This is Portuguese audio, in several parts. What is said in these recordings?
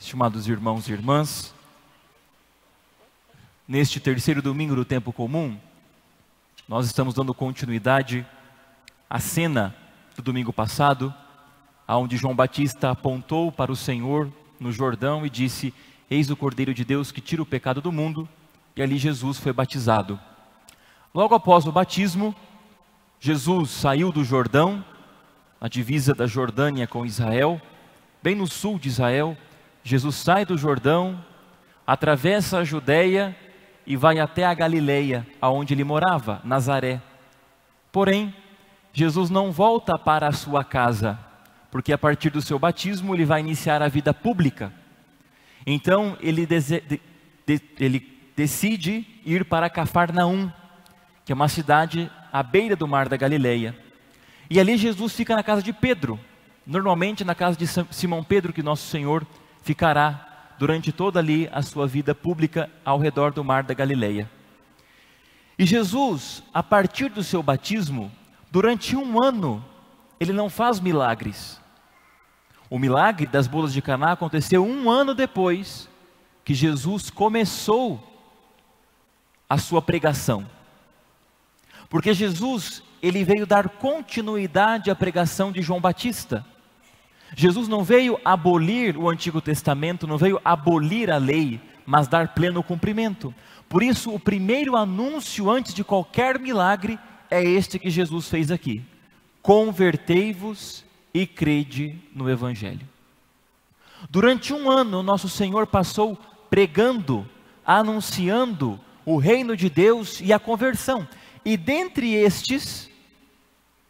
Estimados irmãos e irmãs, neste terceiro domingo do tempo comum, nós estamos dando continuidade à cena do domingo passado, onde João Batista apontou para o Senhor no Jordão e disse: eis o Cordeiro de Deus que tira o pecado do mundo, e ali Jesus foi batizado. Logo após o batismo, Jesus saiu do Jordão, a divisa da Jordânia com Israel, bem no sul de Israel. Jesus sai do Jordão, atravessa a Judeia e vai até a Galileia, aonde ele morava, Nazaré. Porém, Jesus não volta para a sua casa, porque a partir do seu batismo ele vai iniciar a vida pública. Então ele decide ir para Cafarnaum, que é uma cidade à beira do mar da Galileia. E ali Jesus fica na casa de Pedro, normalmente na casa de Simão Pedro, que nosso Senhor ficará durante toda ali a sua vida pública ao redor do mar da Galileia. E Jesus, a partir do seu batismo, durante 1 ano, ele não faz milagres. O milagre das bodas de Caná aconteceu 1 ano depois que Jesus começou a sua pregação. Porque Jesus, ele veio dar continuidade à pregação de João Batista. Jesus não veio abolir o Antigo Testamento, não veio abolir a lei, mas dar pleno cumprimento. Por isso, o primeiro anúncio antes de qualquer milagre é este que Jesus fez aqui: convertei-vos e crede no Evangelho. Durante 1 ano, nosso Senhor passou pregando, anunciando o reino de Deus e a conversão. E dentre estes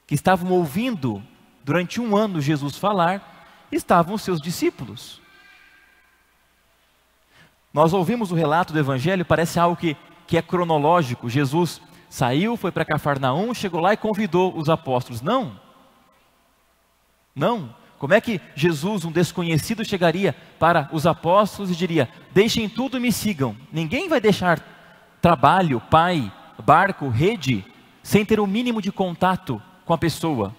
que estavam ouvindo durante 1 ano Jesus falar, estavam os seus discípulos. Nós ouvimos o relato do Evangelho, parece algo que é cronológico. Jesus saiu, foi para Cafarnaum, chegou lá e convidou os apóstolos. Não. Como é que Jesus, um desconhecido, chegaria para os apóstolos e diria: deixem tudo e me sigam? Ninguém vai deixar trabalho, pai, barco, rede, sem ter o mínimo de contato com a pessoa.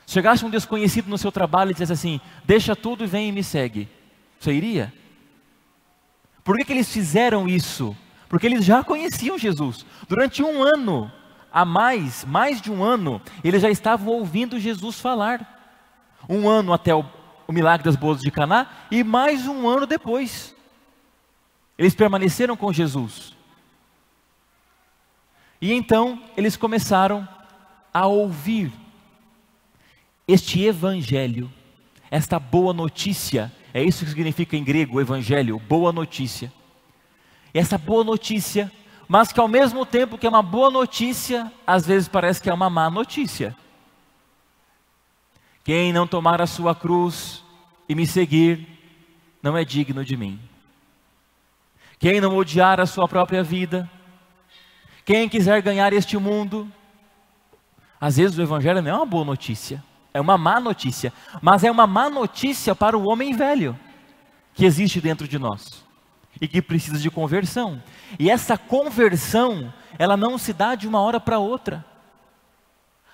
Chegasse um desconhecido no seu trabalho e dissesse assim: deixa tudo e vem e me segue, você iria? Por que eles fizeram isso? Porque eles já conheciam Jesus. Durante 1 ano, mais de 1 ano, eles já estavam ouvindo Jesus falar. 1 ano até o milagre das bodas de Caná, e mais 1 ano depois, eles permaneceram com Jesus. E então, eles começaram a ouvir este Evangelho, esta boa notícia. É isso que significa em grego, Evangelho, boa notícia. E essa boa notícia, mas que ao mesmo tempo que é uma boa notícia, às vezes parece que é uma má notícia. Quem não tomar a sua cruz e me seguir, não é digno de mim. Quem não odiar a sua própria vida, quem quiser ganhar este mundo. Às vezes o Evangelho não é uma boa notícia, é uma má notícia, mas é uma má notícia para o homem velho que existe dentro de nós e que precisa de conversão. E essa conversão, ela não se dá de uma hora para outra.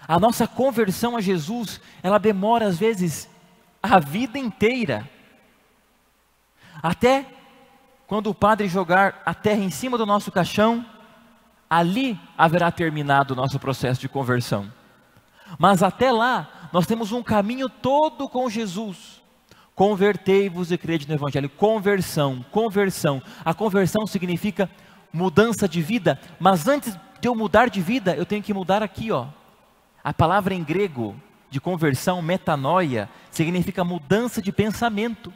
A nossa conversão a Jesus, ela demora às vezes a vida inteira. Até quando o padre jogar a terra em cima do nosso caixão, ali haverá terminado o nosso processo de conversão. Mas até lá, nós temos um caminho todo com Jesus. Convertei-vos e crede no Evangelho. Conversão. A conversão significa mudança de vida, mas antes de eu mudar de vida, eu tenho que mudar aqui, ó. A palavra em grego de conversão, metanoia, significa mudança de pensamento.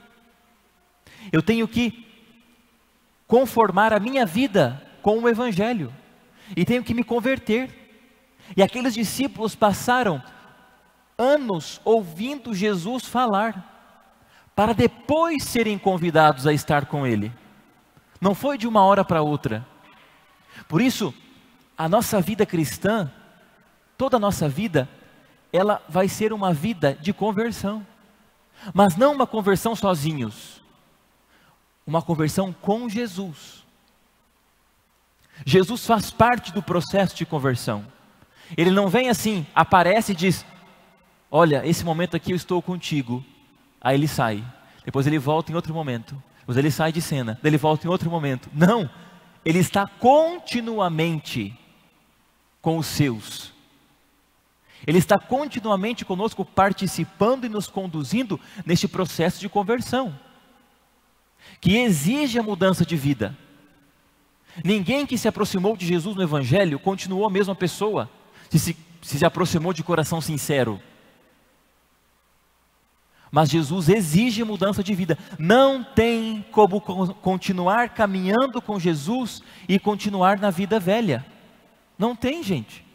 Eu tenho que conformar a minha vida com o Evangelho. E tenho que me converter. E aqueles discípulos passaram anos ouvindo Jesus falar, para depois serem convidados a estar com Ele. Não foi de uma hora para outra. Por isso, a nossa vida cristã, toda a nossa vida, ela vai ser uma vida de conversão. Mas não uma conversão sozinhos. Uma conversão com Jesus. Jesus faz parte do processo de conversão. Ele não vem assim, aparece e diz: olha, esse momento aqui eu estou contigo. Aí ele sai. depois ele volta em outro momento, depois ele sai de cena, depois ele volta em outro momento. Não, ele está continuamente com os seus. Ele está continuamente conosco, participando e nos conduzindo neste processo de conversão, que exige a mudança de vida. Ninguém que se aproximou de Jesus no Evangelho continuou a mesma pessoa, se aproximou de coração sincero. Mas Jesus exige mudança de vida. Não tem como continuar caminhando com Jesus e continuar na vida velha. Não tem, gente.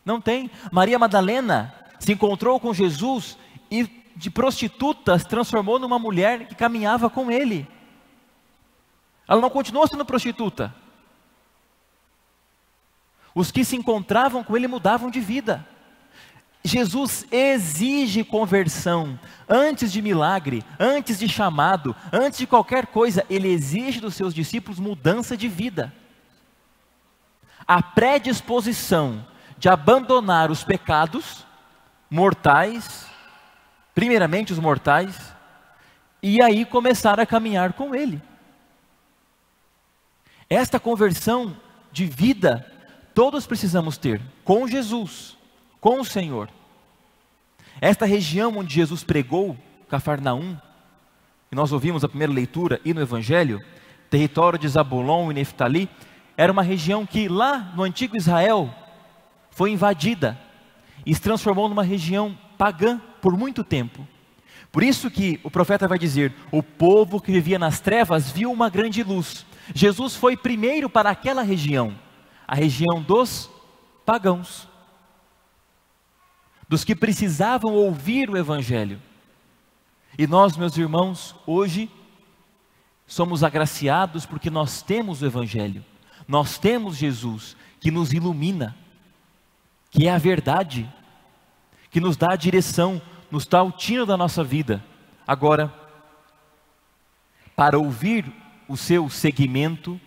Não tem. Maria Madalena se encontrou com Jesus e de prostituta se transformou numa mulher que caminhava com ele. Ela não continuou sendo prostituta. Os que se encontravam com ele mudavam de vida. Jesus exige conversão. Antes de milagre, antes de chamado, antes de qualquer coisa, ele exige dos seus discípulos mudança de vida. A predisposição de abandonar os pecados mortais, primeiramente os mortais, e aí começar a caminhar com ele. Esta conversão de vida, todos precisamos ter, com Jesus, com o Senhor. Esta região onde Jesus pregou, Cafarnaum, que nós ouvimos na primeira leitura e no Evangelho, território de Zabulon e Neftali, era uma região que lá no antigo Israel foi invadida e se transformou numa região pagã por muito tempo. Por isso que o profeta vai dizer, o povo que vivia nas trevas viu uma grande luz. Jesus foi primeiro para aquela região, a região dos pagãos, dos que precisavam ouvir o Evangelho. E nós, meus irmãos, hoje somos agraciados porque nós temos o Evangelho, nós temos Jesus que nos ilumina, que é a verdade, que nos dá a direção, nos dá o tino da nossa vida. Agora, para ouvir o seu seguimento,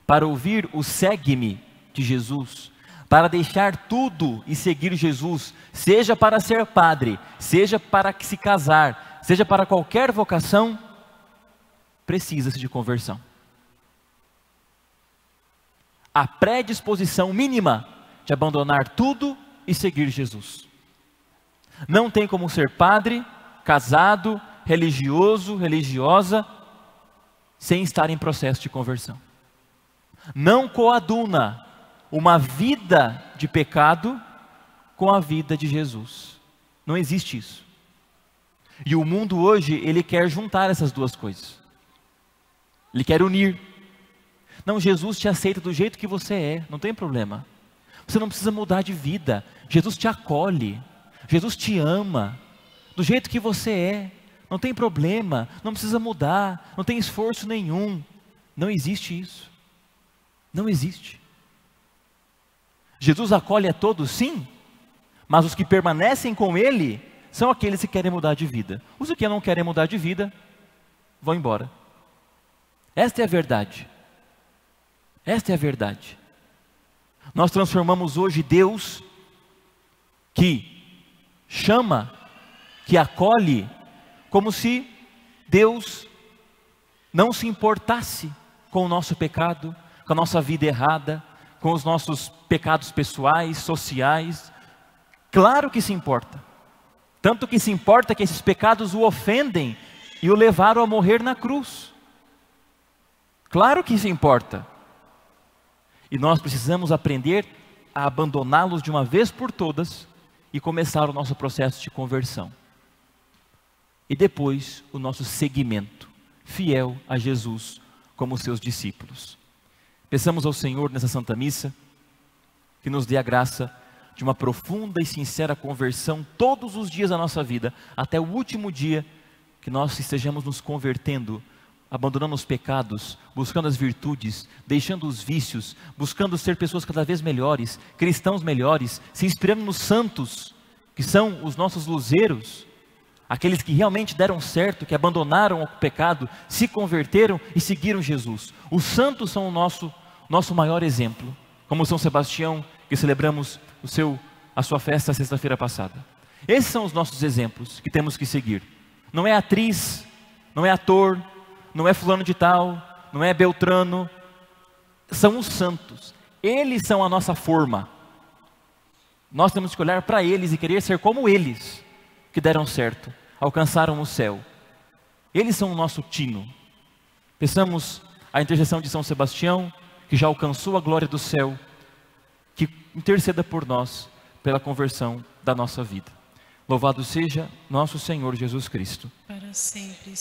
para ouvir o segue-me de Jesus, para deixar tudo e seguir Jesus, seja para ser padre, seja para se casar, seja para qualquer vocação, precisa-se de conversão. A predisposição mínima de abandonar tudo e seguir Jesus. Não tem como ser padre, casado, religioso, religiosa, sem estar em processo de conversão. Não coaduna uma vida de pecado com a vida de Jesus. Não existe isso. E o mundo hoje, ele quer juntar essas duas coisas. Ele quer unir. Não, Jesus te aceita do jeito que você é, não tem problema. Você não precisa mudar de vida. Jesus te acolhe. Jesus te ama do jeito que você é. Não tem problema, não precisa mudar, não tem esforço nenhum. Não existe isso. Não existe. Jesus acolhe a todos, sim, mas os que permanecem com Ele são aqueles que querem mudar de vida. Os que não querem mudar de vida, vão embora. Esta é a verdade. Esta é a verdade. Nós transformamos hoje Deus, que chama, que acolhe, como se Deus não se importasse com o nosso pecado, com a nossa vida errada, com os nossos pecados pessoais, sociais. Claro que se importa. Tanto que se importa que esses pecados o ofendem e o levaram a morrer na cruz. Claro que se importa. E nós precisamos aprender a abandoná-los de uma vez por todas e começar o nosso processo de conversão. E depois o nosso seguimento fiel a Jesus como seus discípulos. Peçamos ao Senhor nessa Santa Missa que nos dê a graça de uma profunda e sincera conversão todos os dias da nossa vida, até o último dia que nós estejamos nos convertendo, abandonando os pecados, buscando as virtudes, deixando os vícios, buscando ser pessoas cada vez melhores, cristãos melhores, se inspirando nos santos, que são os nossos luzeiros, aqueles que realmente deram certo, que abandonaram o pecado, se converteram e seguiram Jesus. Os santos são o nosso maior exemplo, como São Sebastião, que celebramos a sua festa sexta-feira passada. Esses são os nossos exemplos que temos que seguir. Não é atriz, Não é ator, não é fulano de tal, não é Beltrano. São os santos. Eles são a nossa forma. Nós temos que olhar para eles e querer ser como eles, que deram certo, alcançaram o céu. Eles são o nosso tino. Peçamos a intercessão de São Sebastião, que já alcançou a glória do céu, que interceda por nós, pela conversão da nossa vida. Louvado seja nosso Senhor Jesus Cristo. Para sempre.